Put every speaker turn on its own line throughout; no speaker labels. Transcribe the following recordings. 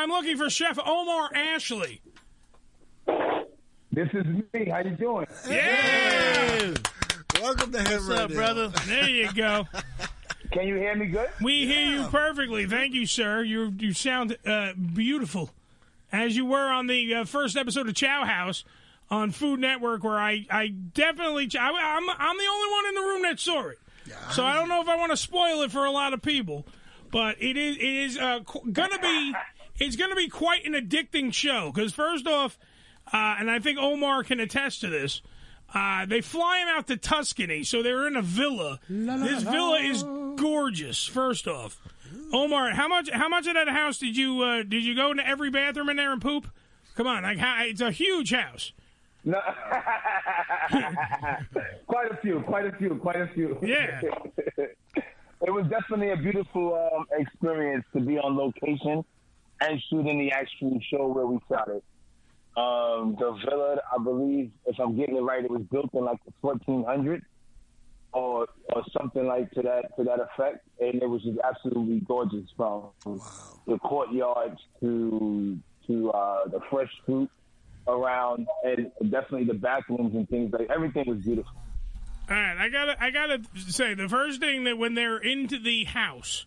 I'm looking for Chef Omar Ashley.
This is me. How you doing?
Yeah.
Welcome to him,
What's up, brother? There you go.
Can you hear me good?
We hear you perfectly. Thank you, sir. You sound beautiful, as you were on the first episode of Ciao House on Food Network, where I definitely I'm the only one in the room that saw it. So I don't know if I want to spoil it for a lot of people, but it is gonna be quite an addicting show. Because first off, and I think Omar can attest to this. They fly him out to Tuscany, so they're in a villa. This villa is gorgeous. First off, Omar, how much of that house did you go into every bathroom in there and poop? Come on, it's a huge house.
No. Quite a few.
Yeah.
It was definitely a beautiful experience to be on location and shooting the actual show where we shot it. The villa, I believe, if I'm getting it right, it was built in like the 1400s or something like to that effect, and it was just absolutely gorgeous from the courtyards to the fresh fruit around, and definitely the bathrooms and things like everything was beautiful.
All right, I gotta say the first thing that when they're into the house,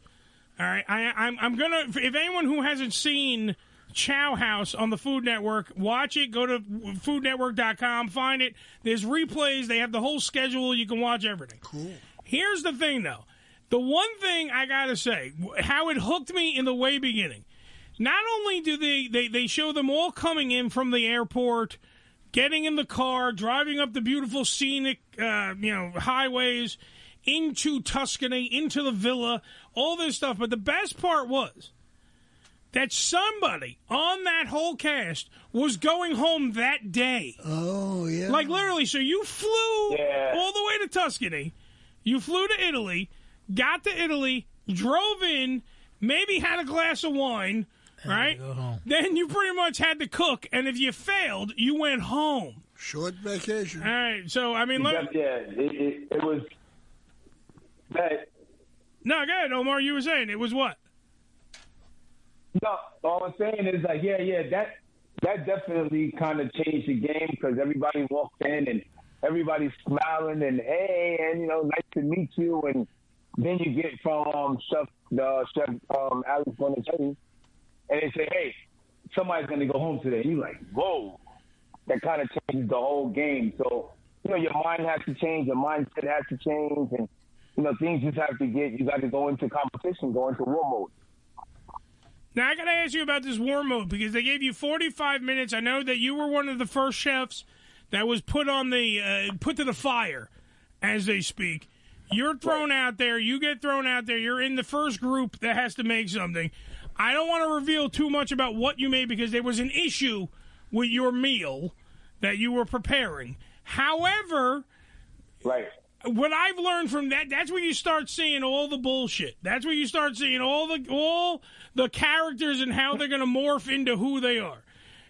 all right, I'm gonna, if anyone who hasn't seen Ciao House on the Food Network, watch it. Go to foodnetwork.com, find it. There's replays. They have the whole schedule. You can watch everything.
Cool.
Here's the thing, though. The one thing I gotta say, how it hooked me in the way beginning. Not only do they show them all coming in from the airport, getting in the car, driving up the beautiful scenic, highways into Tuscany, into the villa, all this stuff. But the best part was that somebody on that whole cast was going home that day.
Oh, yeah.
Like, literally, so you flew all the way to Tuscany, you flew to Italy, got to Italy, drove in, maybe had a glass of wine, right? Then you pretty much had to cook, and if you failed, you went home.
Short vacation.
All right, so, I mean,
it was that.
No, go ahead, Omar, you were saying, it was what?
No, all I'm saying is like, that definitely kind of changed the game because everybody walked in and everybody's smiling and hey, and nice to meet you, and then you get from Chef Alex Bonatelli, and they say, hey, somebody's gonna go home today. And you're like, whoa, that kind of changes the whole game. So your mind has to change, your mindset has to change, and things just have to you got to go into competition, go into war mode.
Now, I got to ask you about this war mode because they gave you 45 minutes. I know that you were one of the first chefs that was put on the put to the fire, as they speak. You're thrown out there. You get thrown out there. You're in the first group that has to make something. I don't want to reveal too much about what you made because there was an issue with your meal that you were preparing. However, what I've learned from that's where you start seeing all the bullshit. That's where you start seeing all the characters and how they're going to morph into who they are.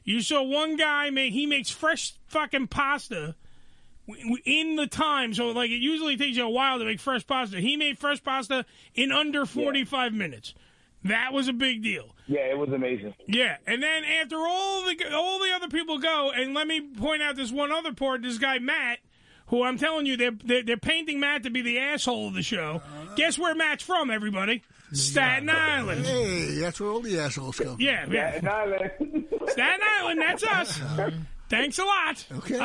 You saw one guy, he makes fresh fucking pasta in the time. So, like, it usually takes you a while to make fresh pasta. He made fresh pasta in under 45 minutes. That was a big deal.
Yeah, it was amazing.
Yeah, and then after all the other people go, and let me point out this one other part, this guy, Matt, who I'm telling you, they're painting Matt to be the asshole of the show. Guess where Matt's from, everybody? Staten Island.
Hey, that's where all the assholes come.
Yeah.
Staten Island.
Staten Island, that's us. Thanks a lot.
Okay.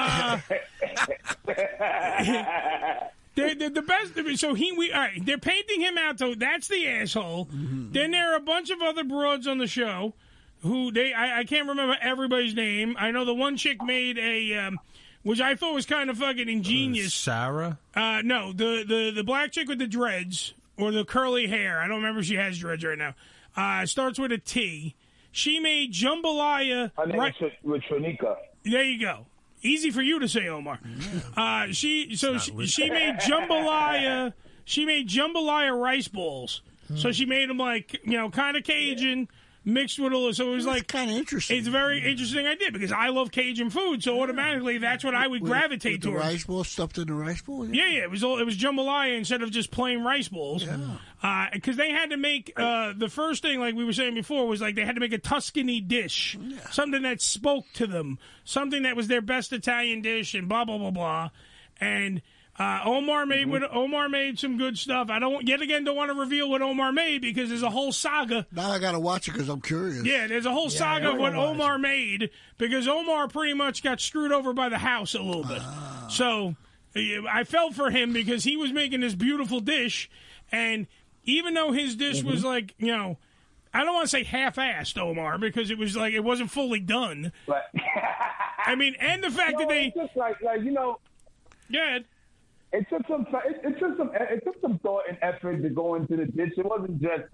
The best. So all right, they're painting him out. So that's the asshole. Mm-hmm. Then there are a bunch of other broads on the show who I can't remember everybody's name. I know the one chick made a. Which I thought was kind of fucking ingenious.
Sarah?
No, the black chick with the dreads or the curly hair. I don't remember if she has dreads right now. Starts with a T. She made jambalaya.
Her name is with Tronika.
There you go. Easy for you to say, Omar. She made jambalaya. She made jambalaya rice balls. So she made them like kind of Cajun, mixed with a. So it was like
kind of interesting.
It's a very interesting idea because I love Cajun food, so automatically that's what I would gravitate
with
towards.
The rice ball stuffed in the rice ball.
Yeah, it was jambalaya instead of just plain rice balls. Because they had to make the first thing, like we were saying before, was like they had to make a Tuscany dish, something that spoke to them, something that was their best Italian dish, and blah blah blah blah. And Omar made some good stuff. I don't want to reveal what Omar made because there's a whole saga.
Now I got to watch it because I'm curious.
Yeah, there's a whole saga of what Omar made because Omar pretty much got screwed over by the house a little bit. So I felt for him because he was making this beautiful dish, and even though his dish was like, I don't want to say half-assed, Omar, because it was like it wasn't fully done.
But
I mean, and the fact that they
it's just like
yeah.
It took some thought and effort to go into the dish. It wasn't just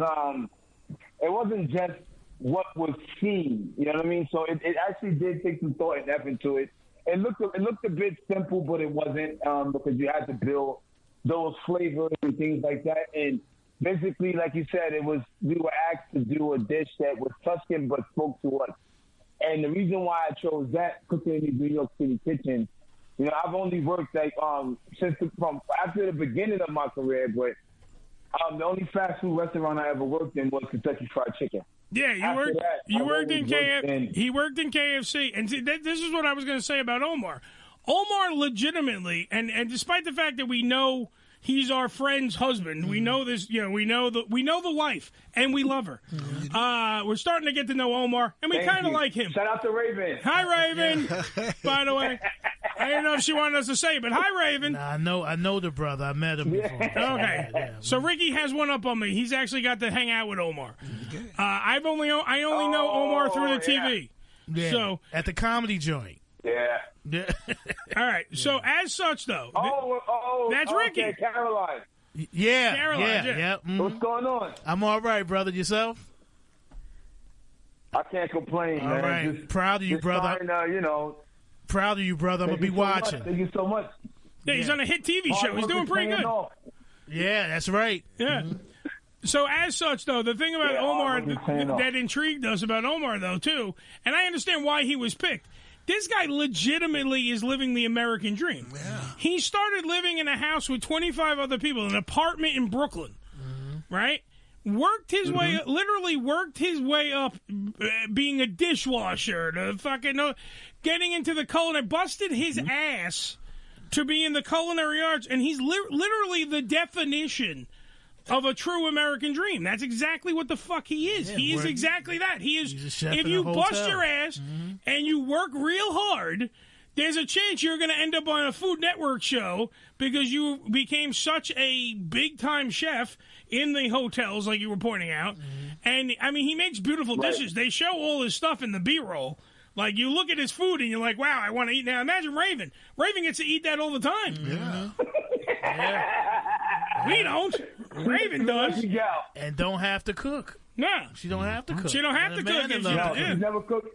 what was seen. You know what I mean? So it actually did take some thought and effort to it. It looked a bit simple, but it wasn't because you had to build those flavors and things like that. And basically, like you said, we were asked to do a dish that was Tuscan but spoke to us. And the reason why I chose that, cooking in the New York City kitchen. I've only worked from after the beginning of my career, but the only fast food restaurant I ever worked in was Kentucky Fried Chicken.
Yeah, you worked in KFC. He worked in KFC, and this is what I was going to say about Omar. Omar legitimately, and despite the fact that we know he's our friend's husband, we know this. We know the wife, and we love her. We're starting to get to know Omar, and we kind of like him.
Shout out to Raven.
Hi, Raven. By the way, I didn't know if she wanted us to say it, but hi, Raven.
Nah, I know the brother. I met him before.
Okay. So Ricky has one up on me. He's actually got to hang out with Omar. I only know Omar through the TV.
Yeah.
So
at the comedy joint.
Yeah.
All right. So as such, though, that's Ricky.
Okay, Caroline.
Yeah.
Caroline.
Yeah. Mm-hmm.
What's going on?
I'm all right, brother. Yourself?
I can't complain,
all
man.
Right.
Just,
proud of you, brother.
Proud
of you, brother. I'm gonna be watching.
Thank you so much.
Yeah, he's on a hit TV show. He's doing pretty good.
Yeah, that's right.
Yeah. Mm-hmm. So as such, though, the thing about Omar that intrigued us about Omar, though, too, and I understand why he was picked. This guy legitimately is living the American dream. Yeah. He started living in a house with 25 other people, an apartment in Brooklyn, right? Worked his way up, being a dishwasher, to fucking getting into the culinary, busted his ass to be in the culinary arts, and he's literally the definition of a true American dream. That's exactly what the fuck he is.
Yeah,
he is exactly that. He is. If you
hotel.
bust your ass and you work real hard, there's a chance you're going to end up on a Food Network show because you became such a big-time chef in the hotels, like you were pointing out. And, I mean, he makes beautiful dishes. They show all his stuff in the B-roll. Like, you look at his food and you're like, wow, I want to eat. Now, imagine Raven. Raven gets to eat that all the time.
Yeah.
We don't. Raven does.
And don't have to cook.
No.
She don't have to cook.
She don't have to cook.
She's never cooked.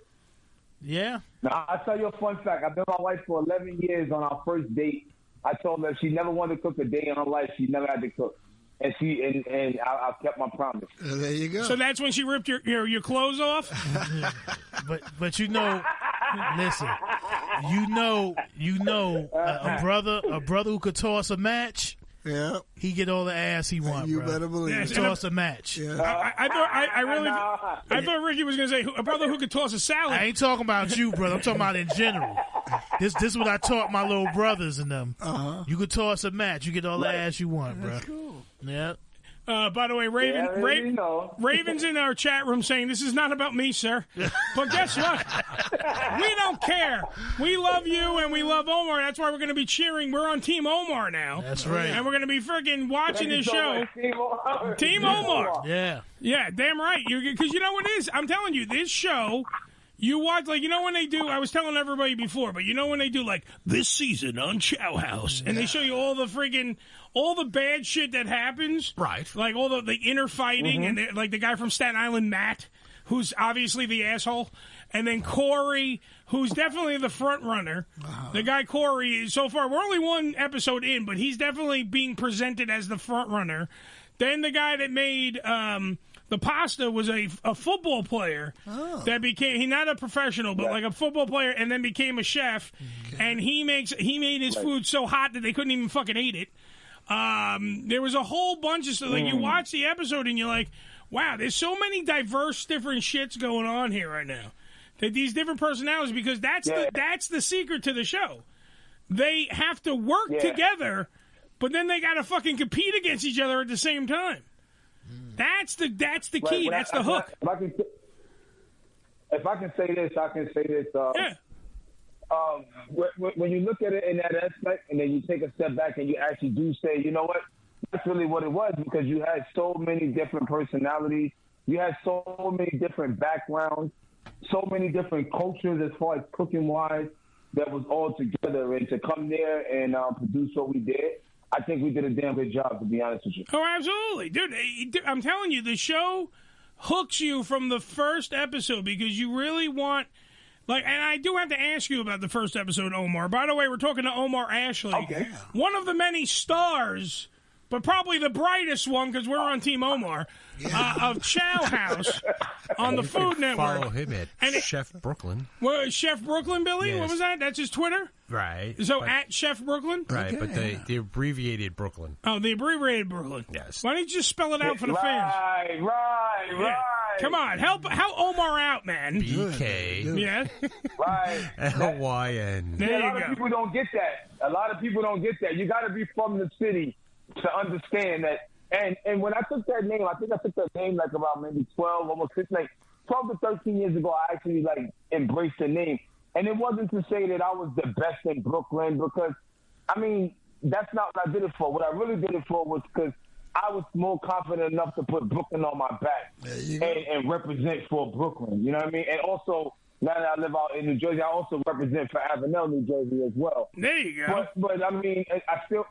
Yeah.
Now, I'll tell you a fun fact. I've been with my wife for 11 years. On our first date, I told her if she never wanted to cook a day in her life, she never had to cook. And I kept my promise.
There you go.
So that's when she ripped your clothes off?
but listen, a brother who could toss a match.
Yeah,
he get all the ass he wants.
You better believe it.
Toss a match.
Yeah.
I thought Ricky was going to say a brother who could toss a salad.
I ain't talking about you, brother. I'm talking about in general. This is what I taught my little brothers and them. You could toss a match. You get all the ass you want, bro.
That's cool.
Yeah.
By the way, Raven's in our chat room saying, this is not about me, sir. But guess what? We don't care. We love you and we love Omar. That's why we're going to be cheering. We're on Team Omar now.
That's right.
And we're going to be freaking watching this show. Team Omar.
Yeah.
Yeah, damn right. Because you know what it is? I'm telling you, this show... You watch, like, you know when they do, I was telling everybody before, but you know when they do, like, this season on Ciao House, and they show you all the bad shit that happens.
Right.
Like, all the inner fighting, and like the guy from Staten Island, Matt, who's obviously the asshole, and then Corey, who's definitely the front runner. The guy Corey, so far, we're only one episode in, but he's definitely being presented as the front runner. Then the guy that made the pasta was a football player that became he's not a professional, but like a football player, and then became a chef. And he made his food so hot that they couldn't even fucking eat it. There was a whole bunch of stuff. Like you watch the episode and you're like, wow, there's so many diverse, different shits going on here right now. That these different personalities, because that's the secret to the show. They have to work together, but then they got to fucking compete against each other at the same time. That's the key. That's the hook.
If I can say this, when you look at it in that aspect, and then you take a step back and you actually do say, you know what, that's really what it was, because you had so many different personalities, you had so many different backgrounds, so many different cultures as far as cooking wise, that was all together, and to come there and produce what we did, I think we did a damn good job, to be honest with you.
Oh, absolutely. Dude, I'm telling you, the show hooks you from the first episode because you really want... and I do have to ask you about the first episode, Omar. By the way, we're talking to Omar Ashley.
Okay.
One of the many stars, but probably the brightest one, because we're on Team Omar, of Chow House on the Food Network.
Follow him at Chef Brooklyn.
Well, Chef Brooklyn, Billy?
Yes.
What was that? That's his Twitter?
Right.
So at Chef Brooklyn?
Right, but the abbreviated Brooklyn.
Oh, the abbreviated Brooklyn.
Yes.
Why don't you just spell it out for the fans?
Right.
Come on, help Omar out, man.
BK.
Yeah.
Right.
LYN.
There
A
you
lot
go.
of people don't get that. A lot of people don't get that. You got to be from the city to understand that. And when I took that name, I think I took that name like about maybe 12, almost 15, 12 to 13 years ago. I actually embraced the name. And it wasn't to say that I was the best in Brooklyn, because, I mean, that's not what I did it for. What I really did it for was because I was more confident enough to put Brooklyn on my back and represent for Brooklyn. You know what I mean? And also, now that I live out in New Jersey, I also represent for Avenel, New Jersey as well.
There you go.
But I mean, I still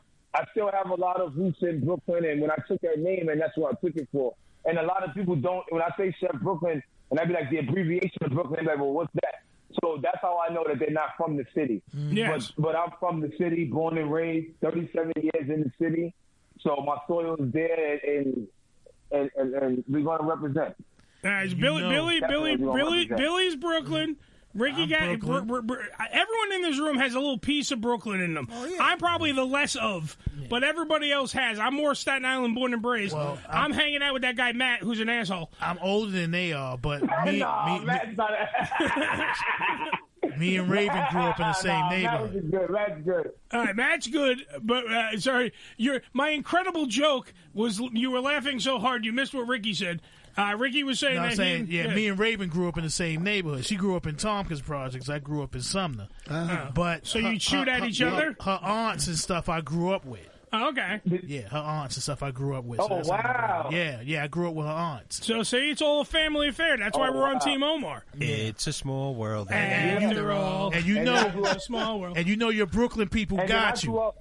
have a lot of roots in Brooklyn, and when I took that name, and that's what I took it for. And a lot of people don't, when I say Chef Brooklyn, and I be like, the abbreviation of Brooklyn, they're like, well, what's that? So that's how I know that they're not from the city.
Yes.
But I'm from the city, born and raised, 37 years in the city. So my soil is there, and we're going to represent.
It's Billy's Brooklyn. Ricky got everyone in this room has a little piece of Brooklyn in them. Oh, yeah. I'm probably the less of, but everybody else has. I'm more Staten Island born and raised. Well, I'm hanging out with that guy Matt, who's an asshole.
I'm older than they are, but me and Raven grew up in the same neighborhood.
Matt's good.
All right, Matt's good, but sorry, my incredible joke was you were laughing so hard you missed what Ricky said. Ricky was saying
me and Raven grew up in the same neighborhood. She grew up in Tompkins Projects. I grew up in Sumner. But
so you shoot at each other?
Her aunts and stuff I grew up with.
Oh, okay.
Yeah, her aunts and stuff I grew up with.
Oh,
so
wow.
Yeah, I grew up with her aunts.
So, see, it's all a family affair. That's why we're on Team Omar.
It's a small world.
After all.
And you know,
a small world.
And you know your Brooklyn people got you.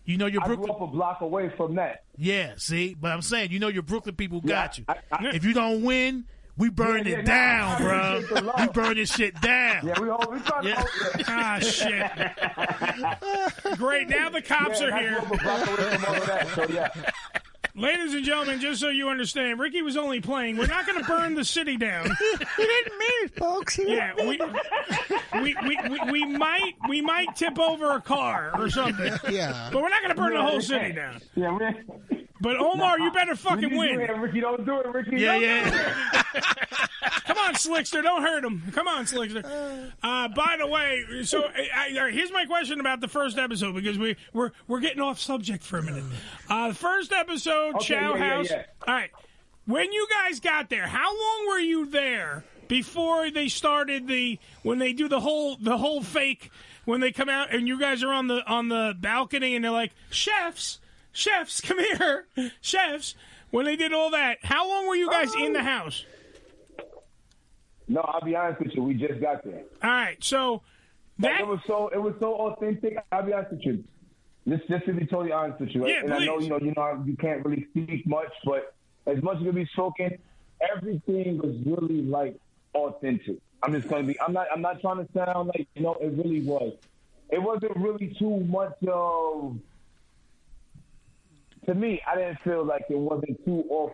You know your Brooklyn.
I grew up a block away from that.
Yeah, see, but I'm saying, you know your Brooklyn people got you. If you don't win, we burn it down, bro. We burn this shit down.
Yeah, we trying to hold it.
Ah, shit. Great, now the cops are here.
I grew up a block away from all of that, so yeah.
Ladies and gentlemen, just so you understand, Ricky was only playing. We're not going to burn the city down.
We didn't mean it, folks.
Yeah, we might tip over a car or something.
Yeah,
but we're not going to burn the whole city down.
Yeah,
but Omar, you better fucking win.
Ricky, don't do it, Ricky.
Yeah. Come on, Slickster, don't hurt him. Come on, Slickster. By the way, so here's my question about the first episode, because we're getting off subject for a minute. The first episode, Chow House.
Yeah.
All right, when you guys got there, how long were you there before they started when they do the whole fake, when they come out and you guys are on the balcony and they're like, chefs, come here, chefs. When they did all that, how long were you guys in the house?
No, I'll be honest with you. We just got there.
All right, so that
it was so authentic. I'll be honest with you. Just to be totally honest with you.
Yeah,
and
please.
I know you can't really speak much, but as much as can be spoken, everything was really authentic. I'm just gonna be. I'm not trying to sound like it really was. It wasn't really too much of. To me, I didn't feel like it wasn't too off.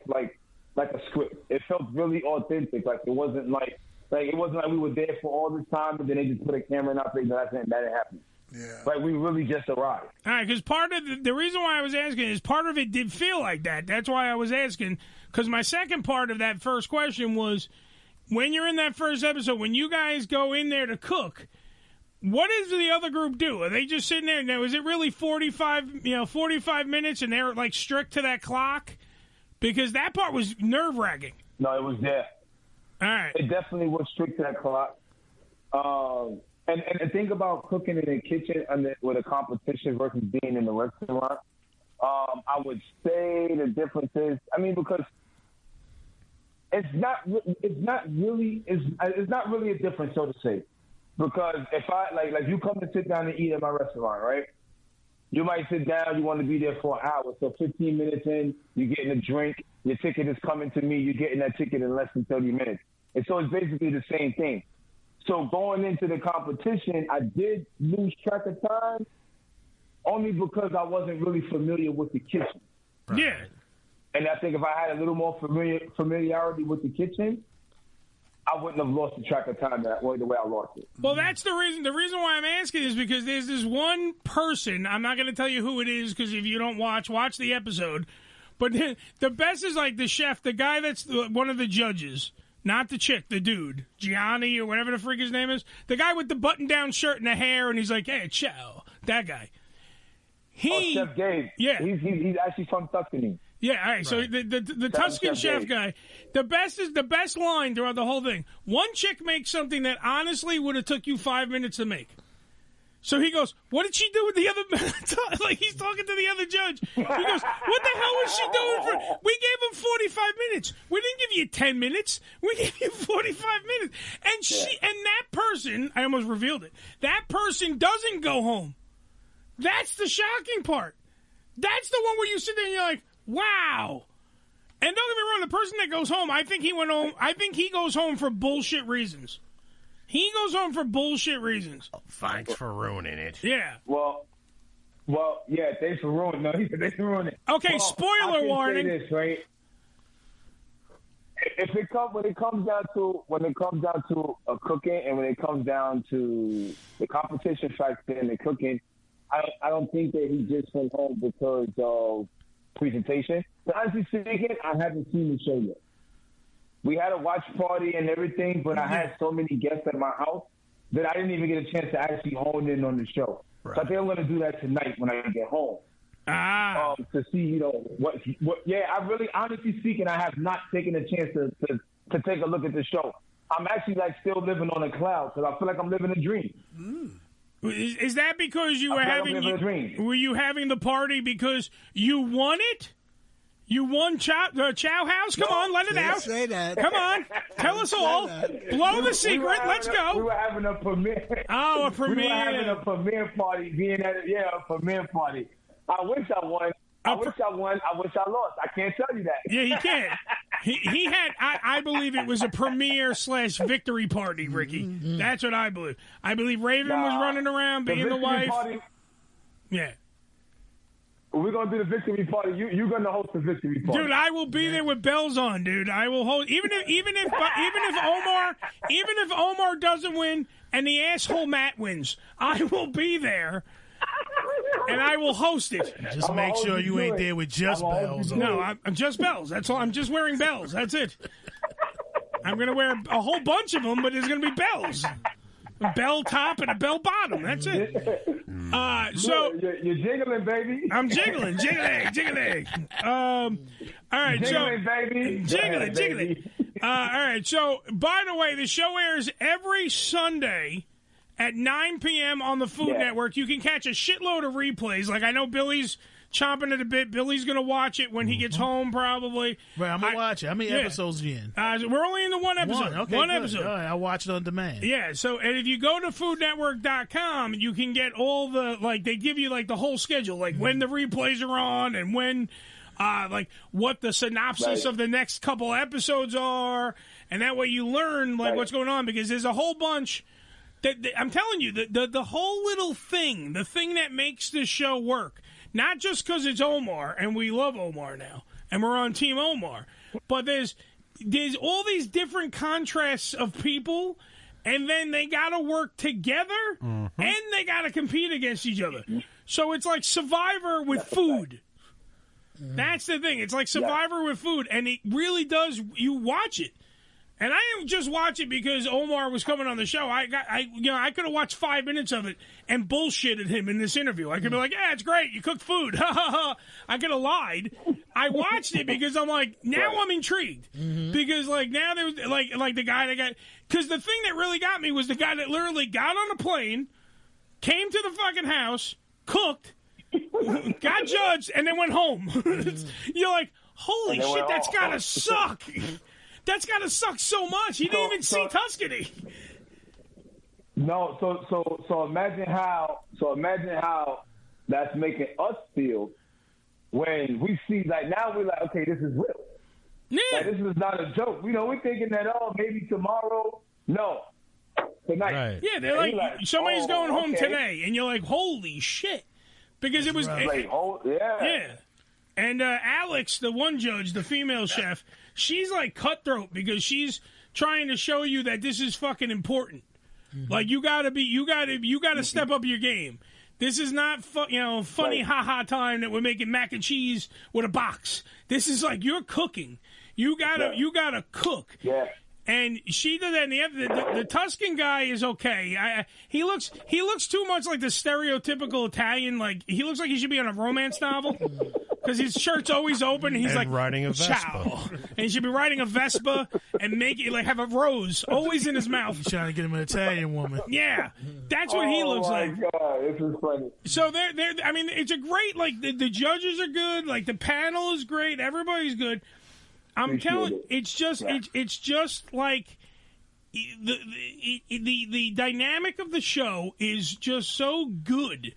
like a script. It felt really authentic. Like it wasn't like we were there for all this time and then they just put a camera in our face and that didn't happen.
Yeah.
Like we really just arrived.
All right, because part of the reason why I was asking is part of it did feel like that. That's why I was asking. Because my second part of that first question was, when you're in that first episode, when you guys go in there to cook, what does the other group do? Are they just sitting there? Now, is it really 45 minutes and they're like strict to that clock? Because that part was nerve-wracking.
No, it was there.
All right.
It definitely was strict to that clock. And think about cooking in the kitchen with a competition versus being in the restaurant. I would say the difference is, because it's not really a difference, so to say. Because if I like you come to sit down and eat at my restaurant, right? You might sit down, you want to be there for an hour. So 15 minutes in, you're getting a drink, your ticket is coming to me, you're getting that ticket in less than 30 minutes. And so it's basically the same thing. So going into the competition, I did lose track of time only because I wasn't really familiar with the kitchen.
Right. Yeah.
And I think if I had a little more familiarity with the kitchen, I wouldn't have lost the track of time the way I lost it.
Well, that's the reason. The reason why I'm asking is because there's this one person. I'm not going to tell you who it is because if you don't watch the episode. But the best is like the chef, the guy that's one of the judges. Not the chick, the dude. Gianni or whatever the freak his name is. The guy with the button-down shirt and the hair, and he's like, hey, ciao. That guy.
Chef Gabe.
Yeah.
He's actually from Tuscany.
Yeah, all right. So the Tuscan chef guy, the best line throughout the whole thing. One chick makes something that honestly would have took you 5 minutes to make. So he goes, what did she do with the other... like, he's talking to the other judge. He goes, what the hell was she doing? We gave him 45 minutes. We didn't give you 10 minutes. We gave you 45 minutes. And that person, I almost revealed it, that person doesn't go home. That's the shocking part. That's the one where you sit there and you're like, wow. And don't get me wrong, the person that goes home, I think he goes home for bullshit reasons. He goes home for bullshit reasons.
Thanks for ruining it.
Yeah. Well, yeah. Thanks for ruining. No, thanks for ruining it.
Okay, spoiler warning.
Say this, right? When it comes down to cooking, and when it comes down to the competition factor in the cooking, I don't think that he just went home because of presentation. But honestly speaking, I haven't seen the show yet. We had a watch party and everything, but I had so many guests at my house that I didn't even get a chance to actually hone in on the show. Right. So I think I'm going to do that tonight when I get home. To see, what. Yeah, I really, honestly speaking, I have not taken a chance to take a look at the show. I'm actually still living on a cloud because I feel like I'm living a dream.
Is that because you were you having the party because you won it? You won Chow House? Come on, let it out.
Say that.
Come on. Tell us all. Blow the secret. Let's go.
We were having a premiere.
Oh, a premiere.
We were having a premiere party. A premiere party. I wish I won. I wish I won. I wish I lost. I can't tell you that.
Yeah, he can't. He had, I believe it was a premiere/victory party, Ricky. Mm-hmm. That's what I believe. I believe Raven was running around being the wife.
Party,
yeah.
We're going to do the victory party. You're going to host the victory party.
Dude, I will be there with bells on, dude. I will hold even if Omar doesn't win and the asshole Matt wins, I will be there. And I will host it.
Just make sure you ain't there with just bells.
No, I'm just bells. That's all. I'm just wearing bells. That's it. I'm going to wear a whole bunch of them, but there's going to be bells. A bell top and a bell bottom. That's it. So
you're jiggling, baby.
I'm jiggling. All right,
jiggling, baby.
Jiggling. All right. So, by the way, the show airs every Sunday at 9 p.m. on the Food Network. You can catch a shitload of replays. Like, I know Billy's chomping at a bit. Billy's going to watch it when he gets home, probably.
Right, I'm going to watch it. How many episodes are you in?
We're only in the one episode.
One
episode.
All right, I'll watch it on demand.
Yeah, so and if you go to foodnetwork.com, you can get all the, they give you, the whole schedule, when the replays are on and when, what the synopsis of the next couple episodes are. And that way you learn, what's going on, because there's a whole bunch. I'm telling you, the whole little thing, the thing that makes this show work, not just because it's Omar, and we love Omar now, and we're on Team Omar, but there's all these different contrasts of people, and then they got to work together, and they got to compete against each other. So it's like Survivor with food. That's the thing. It's like Survivor with food, and it really does. You watch it, and I didn't just watch it because Omar was coming on the show. I could have watched 5 minutes of it and bullshitted him in this interview. I could be like, "Yeah, it's great. You cook food." I could have lied. I watched it because I'm like, now I'm intrigued because like now there was like the guy that got, because the thing that really got me was the guy that literally got on a plane, came to the fucking house, cooked, got judged, and then went home. You're like, holy shit, that's gotta suck. That's gotta suck so much. He didn't even see Tuscany.
No, so imagine how that's making us feel when we see, like, now we're like, okay, this is real.
Yeah.
Like, this is not a joke. You know, we're thinking that, oh, maybe tomorrow. No, tonight.
Right.
Yeah, they're like somebody's going home today, and you're like, holy shit, because it was yeah. And Alex, the one judge, the female chef, she's like cutthroat because she's trying to show you that this is fucking important. Like you gotta step up your game. This is not funny haha time that we're making mac and cheese with a box. This is like you're cooking. You gotta cook.
Yeah.
And she did that. And the Tuscan guy is okay. He looks too much like the stereotypical Italian. Like he looks like he should be on a romance novel because his shirt's always open. And he's like
riding a Vespa.
Ciao. And he should be riding a Vespa and have a rose always in his mouth.
He's trying to get him an Italian woman.
Yeah, that's what he looks like.
Oh my God, this is funny.
So they're. I mean, it's a great. Like the judges are good. Like the panel is great. Everybody's good. I'm telling you, it's just like the dynamic of the show is just so good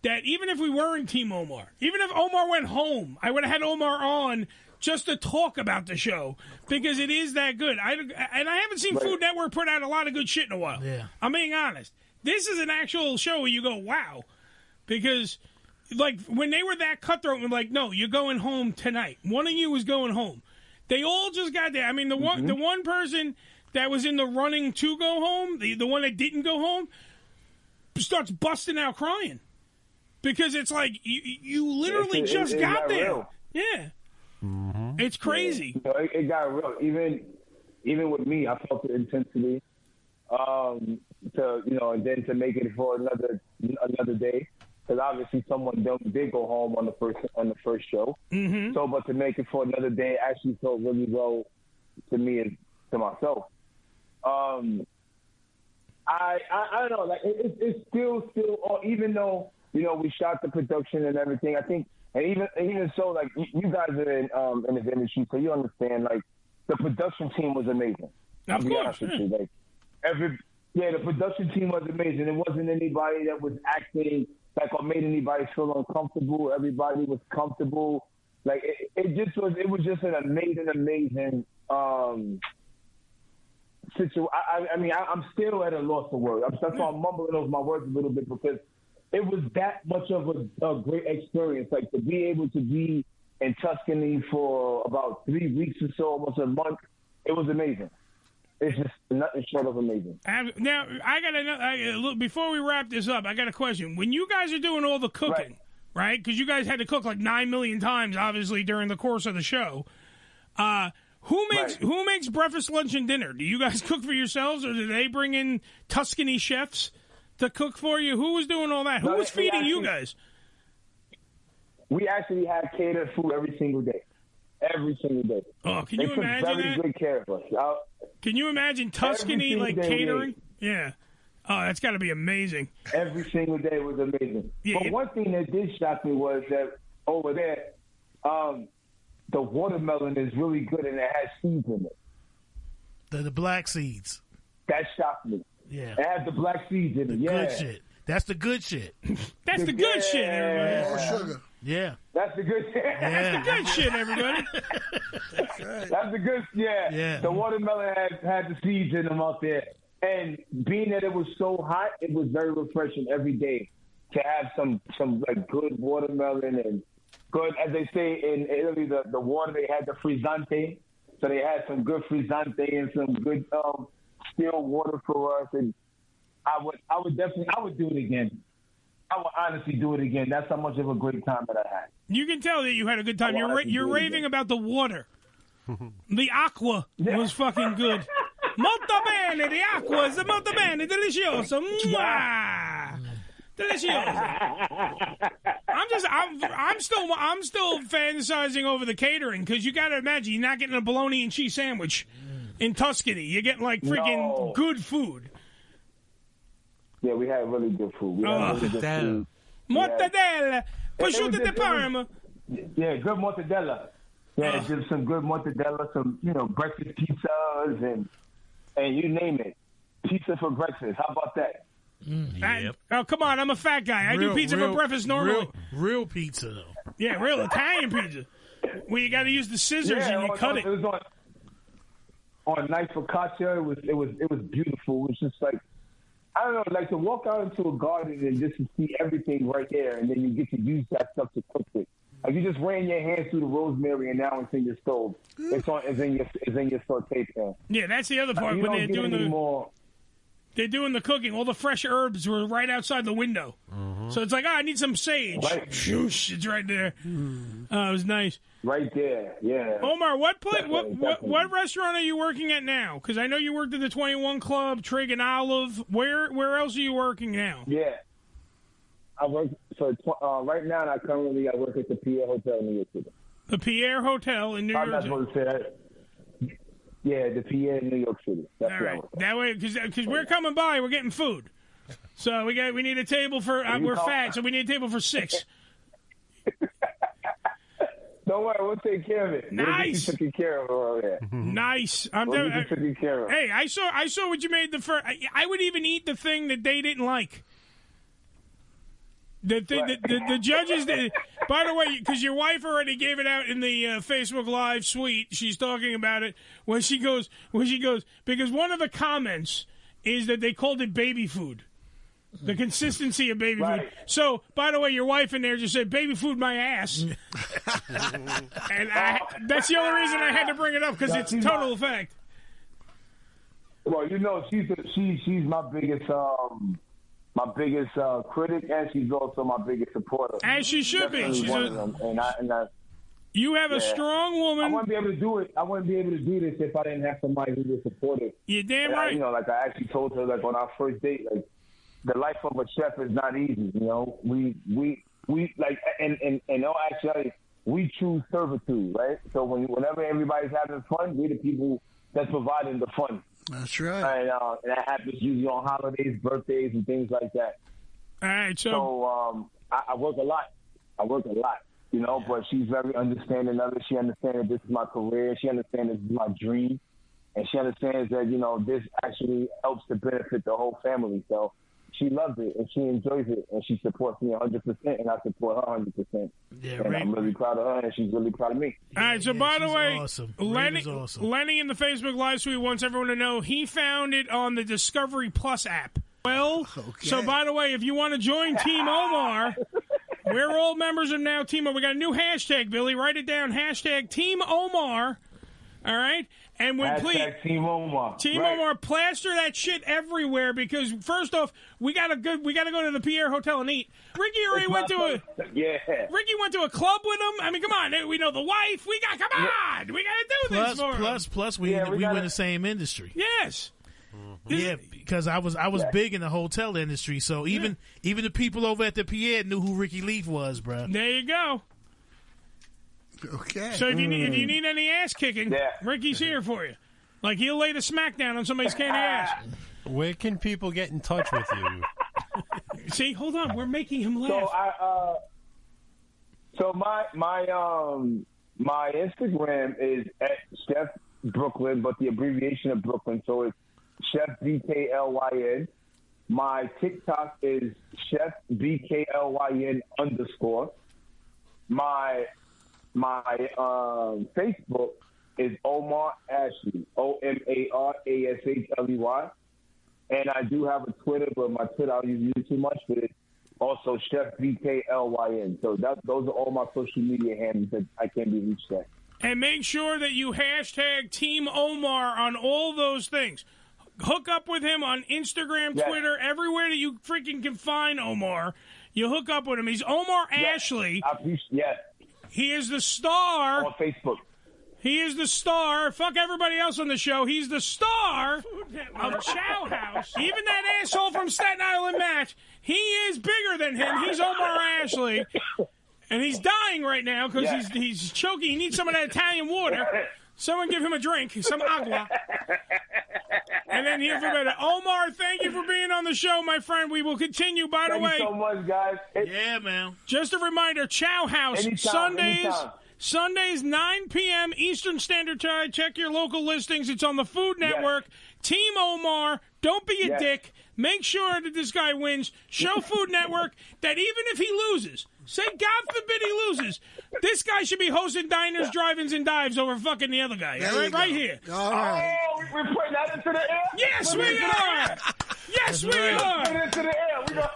that even if we weren't Team Omar, even if Omar went home, I would have had Omar on just to talk about the show because it is that good. I haven't seen Food Network put out a lot of good shit in a while.
Yeah.
I'm being honest. This is an actual show where you go, wow, because like when they were that cutthroat, we're like, no, you're going home tonight. One of you is going home. They all just got there. I mean, the one person that was in the running to go home, the one that didn't go home, starts busting out crying because it's like you literally just got there.
Real.
Yeah, it's crazy.
Yeah. It got real. Even with me, I felt the intensity. And then to make it for another day. Because obviously someone did go home on the first show. Mm-hmm. So, but to make it for another day actually felt really well to me and to myself. I don't know. Like it's still, even though we shot the production and everything. I think, and even so, like you guys are in this industry, so you understand. Like the production team was amazing.
Of course,
like the production team was amazing. It wasn't anybody that was acting like or made anybody feel uncomfortable. Everybody was comfortable. Like it was just an amazing situation. I mean, I'm still at a loss for words. That's why I'm mumbling over my words a little bit because it was that much of a great experience. Like to be able to be in Tuscany for about 3 weeks or so, almost a month, it was amazing. It's just nothing short of amazing.
Now, I got to before we wrap this up, I got a question. When you guys are doing all the cooking, right? Because you guys had to cook like 9 million times, obviously, during the course of the show. Who makes breakfast, lunch, and dinner? Do you guys cook for yourselves, or do they bring in Tuscany chefs to cook for you? Who was doing all that? Who was feeding you guys?
We actually had catered food every single day. Every single day.
Oh, can you imagine that?
They took very good care of us.
Can you imagine Tuscany like catering? Yeah. Oh, that's got to be amazing.
Every single day was amazing.
Yeah,
but one thing that did shock me was that over there, the watermelon is really good and it has seeds in it.
The black seeds.
That shocked me.
Yeah.
It has the black seeds in it.
Good shit. That's the good shit.
That's the good shit, everybody.
More sugar.
Yeah.
That's the good shit.
That's the good shit, everybody.
That's the good. Yeah. The watermelon had the seeds in them out there, and being that it was so hot, it was very refreshing every day to have some like good watermelon and good, as they say in Italy, the water they had the frizzante. So they had some good frizzante and some good still water for us. And I would do it again. I would honestly do it again. That's how much of a great time that I had.
You can tell that you had a good time. You're raving about the water. The aqua was fucking good. Molto bene, the aqua is molto bene, delicioso. Mwah! Delicioso. I'm still fantasizing over the catering because you got to imagine you're not getting a bologna and cheese sandwich in Tuscany. You're getting like freaking good food.
Yeah, we had really good food. We had really good food.
Mortadella, prosciutto di Parma.
Yeah, good mortadella. Yeah, just some good mortadella, some breakfast pizzas and you name it, pizza for breakfast. How about that?
Yep. Oh, come on, I'm a fat guy. I do pizza for breakfast normally.
Real pizza though.
Yeah, real Italian pizza. Well, you got to use the scissors and you cut it.
It was on night focaccia. It was beautiful. It was just like, I don't know, like to walk out into a garden and just to see everything right there, and then you get to use that stuff to cook it. Like you just ran your hands through the rosemary, and now it's in your stove. It's in your saute pan.
Yeah, that's the other part when they're doing the cooking. All the fresh herbs were right outside the window, so it's like, I need some sage. Right. Shoosh, it's right there. It was nice.
Right there, yeah.
Omar, what restaurant are you working at now? Because I know you worked at the 21 Club, Trig and Olive. Where else are you working now?
Yeah, I work right now. I work at the Pierre Hotel in New York City.
The Pierre Hotel in New York City. I'm not supposed to say that.
Yeah, the Pierre in New York City. That's
all right. That way, because we're coming by, we're getting food. So we need a table for. We're fat, so we need a table for 6.
Don't worry, we'll take care of it.
Nice.
We'll taking care of it over there.
Nice.
Taking care of.
Hey, I saw what you made the first. I would even eat the thing that they didn't like. The judges did. By the way, because your wife already gave it out in the Facebook Live suite, she's talking about it when she goes because one of the comments is that they called it baby food. The consistency of baby food. So, by the way, your wife in there just said, baby food my ass. And that's the only reason I had to bring it up, because it's total effect.
Well, she's my biggest critic, and she's also my biggest supporter.
As she should be. She's
one of them. And
you have a strong woman.
I wouldn't be able to do it. I wouldn't be able to do this if I didn't have somebody who was supportive.
You're damn right.
I actually told her, on our first date, the life of a chef is not easy. We in all actuality, we choose servitude, right? So whenever everybody's having fun, we're the people that's providing the fun.
That's right.
And that happens usually on holidays, birthdays, and things like that.
All right, so
I work a lot. But she's very understanding of it. She understands that this is my career. She understands this is my dream. And she understands that, this actually helps to benefit the whole family. So she loves it, and she enjoys it, and she supports me 100%, and I support her 100%.
Yeah,
and I'm really proud of her, and she's really proud of me.
All right, so by the way,
awesome.
Lenny in the Facebook Live suite wants everyone to know he found it on the Discovery Plus app. Well, So by the way, if you want to join Team Omar, we're all members of now Team Omar. We got a new hashtag, Billy. Write it down, hashtag Team Omar. All right? And please,
Team Omar.
Omar, plaster that shit everywhere, because first off, we gotta go to the Pierre Hotel and eat. Ricky already went to a club with him. I mean, come on, we know the wife. We gotta do this for him.
Plus we were in the same industry.
Yes.
Yeah, because I was big in the hotel industry, so even the people over at the Pierre knew who Ricky Leaf was, bro.
There you go.
Okay.
So if you need any ass kicking, Ricky's here for you. Like, he'll lay the smackdown on somebody's candy ass.
Where can people get in touch with you?
See, hold on, we're making him laugh.
So my Instagram is at Chef Brooklyn, but the abbreviation of Brooklyn, so it's Chef BKLYN. My TikTok is Chef BKLYN _. My Facebook is Omar Ashley, OMARASHLEY. And I do have a Twitter, but my Twitter I don't use it too much, but it's also Chef BKLYN. So those are all my social media handles that I can be reached at.
And make sure that you hashtag Team Omar on all those things. Hook up with him on Instagram, Twitter, everywhere that you freaking can find Omar. You hook up with him. He's Omar Ashley. He is the star.
On Facebook.
He is the star. Fuck everybody else on the show. He's the star of Chow House. Even that asshole from Staten Island match, he is bigger than him. He's Omar Ashley. And he's dying right now because he's choking. He needs some of that Italian water. Someone give him a drink, some agua. And then he'll feel better. Omar, thank you for being on the show, my friend. We will continue, by the way.
Thank you so much, guys.
Yeah, man.
Just a reminder, Chow House, Sundays, 9 p.m. Eastern Standard Time. Check your local listings. It's on the Food Network. Team Omar, don't be a dick. Make sure that this guy wins. Show Food Network that even if he loses, say God forbid he loses, this guy should be hosting diners, drive-ins, and dives over fucking the other guy. Right here.
All right.
Oh, we're putting that into the air?
Yes, we are. Yes, we are.
Put it into the air.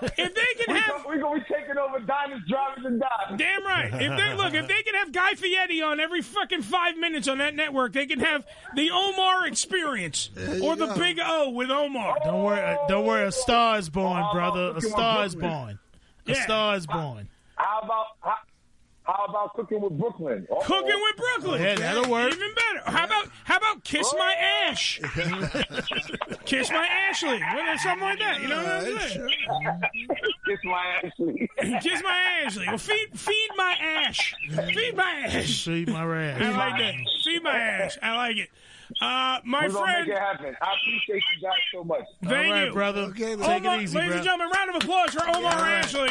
If they can have...
We're going to be taking over diners, drivers, and dives.
Damn right. If they can have Guy Fieri on every fucking 5 minutes on that network, they can have the Omar Experience or the Big O with Omar.
Don't worry. A star is born, brother. A star is born. A star is born.
How about cooking with Brooklyn?
Cooking with Brooklyn.
Yeah, that'll work.
Even better. How about Kiss My Ash? Kiss My Ashley. Something like that. You know what I'm saying?
Kiss My Ashley.
Kiss My Ashley. Well, feed my ash. Feed my ash.
Feed my ash.
I like that. Feed my ash. I like it. My
We're
friend.
gonna make it happen. I appreciate you guys so much.
Thank
All right,
you.
brother.
Okay,
Take it easy,
ladies and gentlemen, round of applause for Omar Ashley.